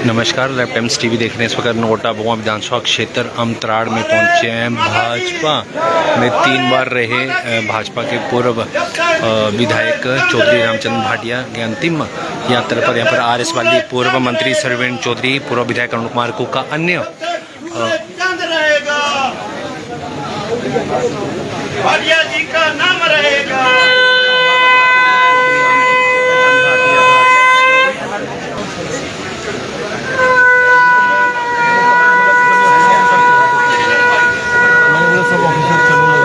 नमस्कार, left times TV देख रहे हैं। इस वक्त नगरोटा बगुआ विधानसभा क्षेत्र अमत्राड़ में पहुंचे हैं। भाजपा में 3 बार रहे भाजपा के पूर्व विधायक चौधरी रामचंद्र भाटिया के अंतिम यात्रा पर यहाँ पर आरएस वाली पूर्व मंत्री सरवीण चौधरी, पूर्व विधायक अरुण कुमार कुका, अन्य भाटिया जी का नाम रहेगा।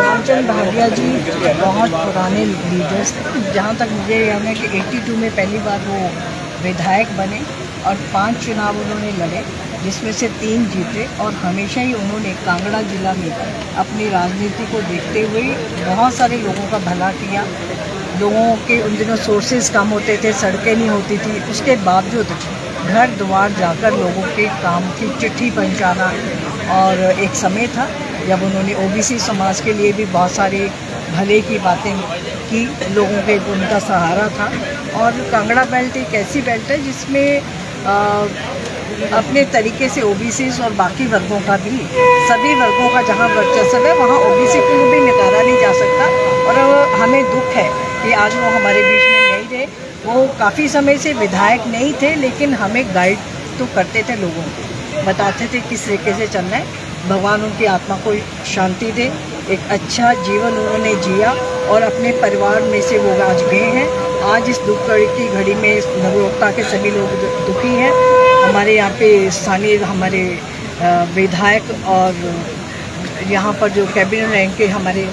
रामचंद्र भाटिया जी बहुत पुराने लीडर्स थे। जहाँ तक मुझे याद है कि 82 में पहली बार वो विधायक बने और 5 चुनाव उन्होंने लड़े, जिसमें से 3 जीते। और हमेशा ही उन्होंने कांगड़ा जिला में अपनी राजनीति को देखते हुए बहुत सारे लोगों का भला किया। लोगों के उन दिनों सोर्सेज कम होते थे, सड़कें नहीं होती थी, उसके बावजूद घर द्वार जाकर लोगों के काम की चिट्ठी पहुँचाना। और एक समय था जब उन्होंने ओबीसी समाज के लिए भी बहुत सारे भले की बातें की, लोगों के उनका सहारा था। और कांगड़ा बेल्ट एक ऐसी बेल्ट है जिसमें अपने तरीके से ओबीसी और बाकी वर्गों का भी, सभी वर्गों का जहाँ वर्चस्व है वहाँ ओबीसी को भी नकारा नहीं जा सकता। और हमें दुख है कि आज वो हमारे बीच में नहीं रहे। वो काफ़ी समय से विधायक नहीं थे, लेकिन हमें गाइड तो करते थे, लोगों को बताते थे किस तरीके से चलना है। भगवान उनकी आत्मा को शांति दे। एक अच्छा जीवन उन्होंने जिया और अपने परिवार में से वो आज गए हैं। आज इस दुख की घड़ी में नगरोटा के सभी लोग दुखी हैं। हमारे यहाँ पे स्थानीय हमारे विधायक और यहाँ पर जो कैबिनेट रैंक के हमारे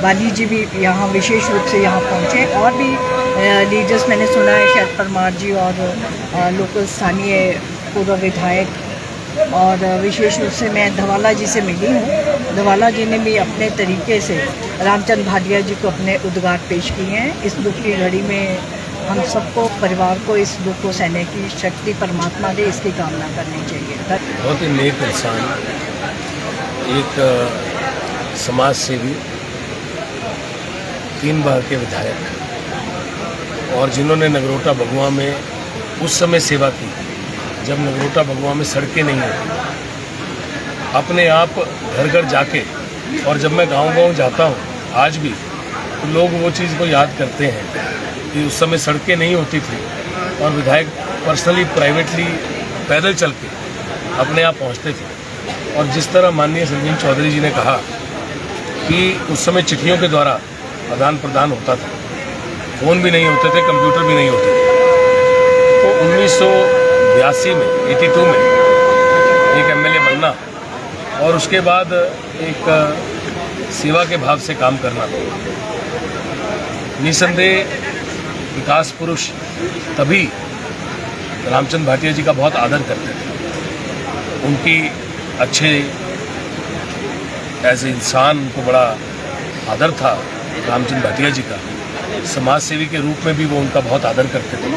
वाली जी भी यहाँ विशेष रूप से यहाँ पहुँचे। और भी लीडर्स मैंने सुना है, शरद परमार जी और लोकल स्थानीय पूर्व विधायक। और विशेष रूप से मैं धवाला जी से मिली हूँ। धवाला जी ने भी अपने तरीके से रामचंद्र भाटिया जी को अपने उद्गार पेश किए हैं। इस दुख की घड़ी में हम सबको, परिवार को इस दुख को सहने की शक्ति परमात्मा दे, इसकी कामना करनी चाहिए। बहुत ही नेक इंसान, एक समाज सेवी, 3 बार के विधायक, और जिन्होंने नगरोटा बगुआ में उस समय सेवा की जब नगरोटा बगुआ में सड़कें नहीं होती। अपने आप घर घर जाके, और जब मैं गांव-गांव जाता हूं आज भी, तो लोग वो चीज़ को याद करते हैं कि उस समय सड़कें नहीं होती थी और विधायक पर्सनली, प्राइवेटली, पैदल चल के अपने आप पहुंचते थे। और जिस तरह माननीय सरवीण चौधरी जी ने कहा कि उस समय चिट्ठियों के द्वारा आदान प्रदान होता था, फ़ोन भी नहीं होते थे, कंप्यूटर भी नहीं होते थे। तो 1982 में, 82 में एक एमएलए बनना और उसके बाद एक सेवा के भाव से काम करना, निसंदेह विकास पुरुष तभी रामचंद्र भाटिया जी का बहुत आदर करते थे। उनकी अच्छे एज ए इंसान उनको बड़ा आदर था रामचंद्र भाटिया जी का। समाज सेवी के रूप में भी वो उनका बहुत आदर करते थे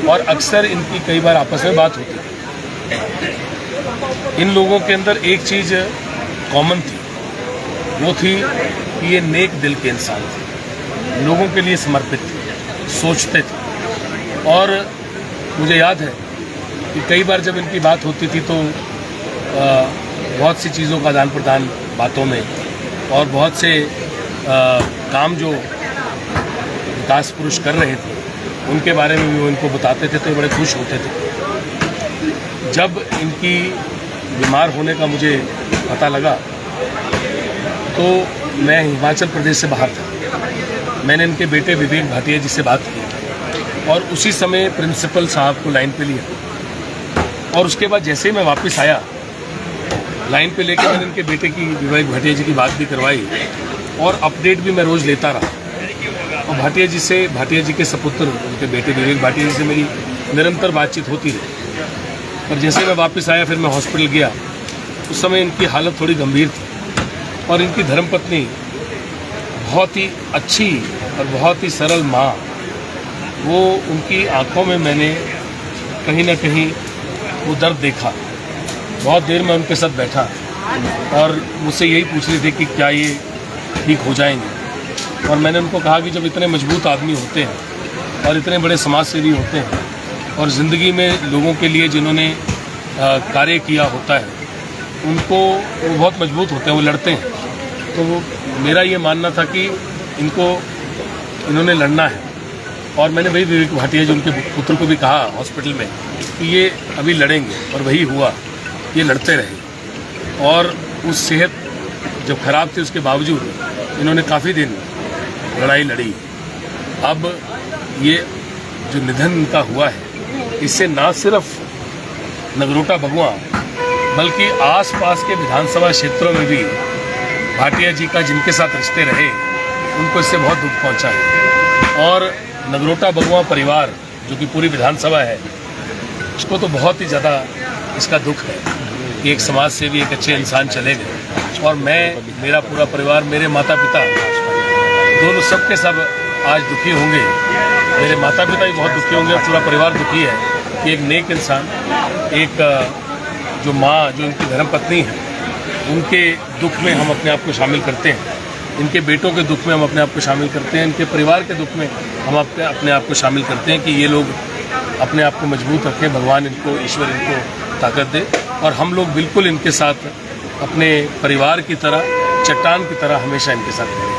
और अक्सर इनकी कई बार आपस में बात होती थी। इन लोगों के अंदर एक चीज़ कॉमन थी, वो थी कि ये नेक दिल के इंसान थे, लोगों के लिए समर्पित थे, सोचते थे। और मुझे याद है कि कई बार जब इनकी बात होती थी तो बहुत सी चीज़ों का आदान प्रदान बातों में, और बहुत से काम जो विकास पुरुष कर रहे थे उनके बारे में भी वो इनको बताते थे, तो बड़े खुश होते थे। जब इनकी बीमार होने का मुझे पता लगा तो मैं हिमाचल प्रदेश से बाहर था। मैंने इनके बेटे विवेक भाटिया जी से बात की और उसी समय प्रिंसिपल साहब को लाइन पे लिया। और उसके बाद जैसे ही मैं वापस आया, लाइन पे लेके मैंने इनके बेटे की, विवेक भाटिया जी की बात भी करवाई और अपडेट भी मैं रोज़ लेता रहा। और भाटिया जी के सपुत्र, उनके बेटे विवेक भाटिया जी से मेरी निरंतर बातचीत होती रही। और जैसे मैं वापस आया, फिर मैं हॉस्पिटल गया, उस समय इनकी हालत थोड़ी गंभीर थी और इनकी धर्मपत्नी बहुत ही अच्छी और बहुत ही सरल माँ, वो उनकी आंखों में मैंने कहीं ना कहीं वो दर्द देखा बहुत देर में उनके साथ बैठा और मुझसे यही पूछ रहे थे कि क्या ये ठीक हो जाएंगे। और मैंने उनको कहा कि जब इतने मजबूत आदमी होते हैं और इतने बड़े समाज सेवी होते हैं और ज़िंदगी में लोगों के लिए जिन्होंने कार्य किया होता है उनको वो बहुत मजबूत होते हैं, वो लड़ते हैं। तो वो मेरा ये मानना था कि इन्होंने लड़ना है। और मैंने वही विवेक भाटिया जी उनके पुत्र को भी कहा हॉस्पिटल में कि ये अभी लड़ेंगे, और वही हुआ, ये लड़ते रहे। और उस सेहत जब खराब थी उसके बावजूद इन्होंने काफ़ी दिन लड़ाई लड़ी। अब ये जो निधन इनका हुआ है इससे ना सिर्फ नगरोटा भगवा बल्कि आसपास के विधानसभा क्षेत्रों में भी भाटिया जी का जिनके साथ रिश्ते रहे उनको इससे बहुत दुख पहुंचा है। और नगरोटा भगवा परिवार जो कि पूरी विधानसभा है उसको तो बहुत ही ज़्यादा इसका दुख है कि एक समाज से भी एक अच्छे इंसान चले गए। और मैं, मेरा पूरा परिवार, मेरे माता पिता दोनों सबके सब आज दुखी होंगे। मेरे माता पिता भी बहुत दुखी होंगे और पूरा परिवार दुखी है कि एक नेक इंसान, एक जो माँ, जो इनकी धर्मपत्नी है, उनके दुख में हम अपने आप को शामिल करते हैं, इनके बेटों के दुख में हम अपने आप को शामिल करते हैं, इनके परिवार के दुख में हम अपने आप को शामिल करते हैं कि ये लोग अपने आप को मजबूत रखें, भगवान इनको, ईश्वर इनको ताकत दे। और हम लोग बिल्कुल इनके साथ अपने परिवार की तरह, चट्टान की तरह हमेशा इनके साथ रहें।